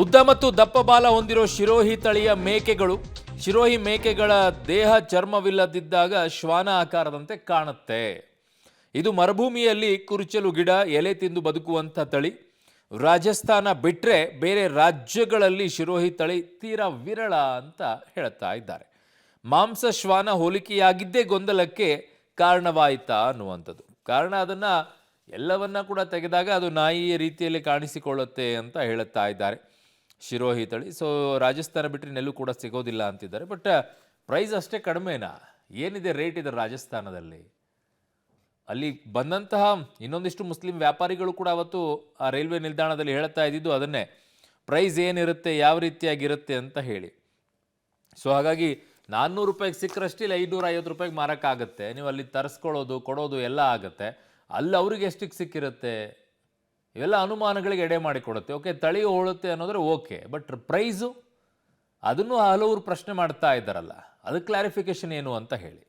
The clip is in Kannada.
ಉದ್ದ ಮತ್ತು ದಪ್ಪ ಬಾಲ ಹೊಂದಿರೋ ಶಿರೋಹಿ ತಳಿಯ ಮೇಕೆಗಳು ಶಿರೋಹಿ ಮೇಕೆಗಳ ದೇಹ ಚರ್ಮವಿಲ್ಲದಿದ್ದಾಗ ಶ್ವಾನ ಆಕಾರದಂತೆ ಕಾಣುತ್ತೆ. ಇದು ಮರುಭೂಮಿಯಲ್ಲಿ ಕುರುಚಲು ಗಿಡ ಎಲೆ ತಿಂದು ಬದುಕುವಂಥ ತಳಿ. ರಾಜಸ್ಥಾನ ಬಿಟ್ಟರೆ ಬೇರೆ ರಾಜ್ಯಗಳಲ್ಲಿ ಶಿರೋಹಿ ತಳಿ ತೀರಾ ವಿರಳ ಅಂತ ಹೇಳ್ತಾ ಇದ್ದಾರೆ. ಮಾಂಸ ಶ್ವಾನ ಹೋಲಿಕೆಯಾಗಿದ್ದೇ ಗೊಂದಲಕ್ಕೆ ಕಾರಣವಾಯಿತಾ ಅನ್ನುವಂಥದ್ದು. ಕಾರಣ ಅದನ್ನು ಎಲ್ಲವನ್ನ ಕೂಡ ತೆಗೆದಾಗ ಅದು ನಾಯಿಯ ರೀತಿಯಲ್ಲಿ ಕಾಣಿಸಿಕೊಳ್ಳುತ್ತೆ ಅಂತ ಹೇಳುತ್ತಾ ಇದ್ದಾರೆ. ಶಿರೋಹಿ ತಳಿ ರಾಜಸ್ಥಾನ ಬಿಟ್ಟರೆ ನೆಲ್ಲೂ ಕೂಡ ಸಿಗೋದಿಲ್ಲ ಅಂತಿದ್ದಾರೆ. ಬಟ್ ಪ್ರೈಸ್ ಅಷ್ಟೇ ಕಡಿಮೆನಾ? ಏನಿದೆ ರೇಟ್ ಇದೆ ರಾಜಸ್ಥಾನದಲ್ಲಿ? ಅಲ್ಲಿ ಬಂದಂತಹ ಇನ್ನೊಂದಿಷ್ಟು ಮುಸ್ಲಿಂ ವ್ಯಾಪಾರಿಗಳು ಕೂಡ ಅವತ್ತು ಆ ರೈಲ್ವೆ ನಿಲ್ದಾಣದಲ್ಲಿ ಹೇಳ್ತಾ ಇದ್ದಿದ್ದು ಅದನ್ನೇ, ಪ್ರೈಸ್ ಏನಿರುತ್ತೆ, ಯಾವ ರೀತಿಯಾಗಿರುತ್ತೆ ಅಂತ ಹೇಳಿ. ಹಾಗಾಗಿ 400 ರೂಪಾಯಿಗೆ ಸಿಕ್ಕರಷ್ಟಿಲ್ಲ 550 ರೂಪಾಯಿಗೆ ಮಾರಕ್ಕಾಗತ್ತೆ. ನೀವು ಅಲ್ಲಿ ತರಿಸ್ಕೊಳ್ಳೋದು ಕೊಡೋದು ಎಲ್ಲ ಆಗುತ್ತೆ. ಅಲ್ಲಿ ಅವ್ರಿಗೆ ಎಷ್ಟಕ್ಕೆ ಸಿಕ್ಕಿರುತ್ತೆ? ಇವೆಲ್ಲ ಅನುಮಾನಗಳಿಗೆ ಎಡೆ ಮಾಡಿಕೊಡುತ್ತೆ. ಓಕೆ, ತಳಿ ಹೋಳುತ್ತೆ ಅನ್ನೋದ್ರೆ ಓಕೆ, ಬಟ್ ಪ್ರೈಸು ಅದನ್ನು ಹಲವರು ಪ್ರಶ್ನೆ ಮಾಡ್ತಾ ಇದ್ದಾರಲ್ಲ, ಅದಕ್ಕೆ ಕ್ಲಾರಿಫಿಕೇಶನ್ ಏನು ಅಂತ ಹೇಳಿ.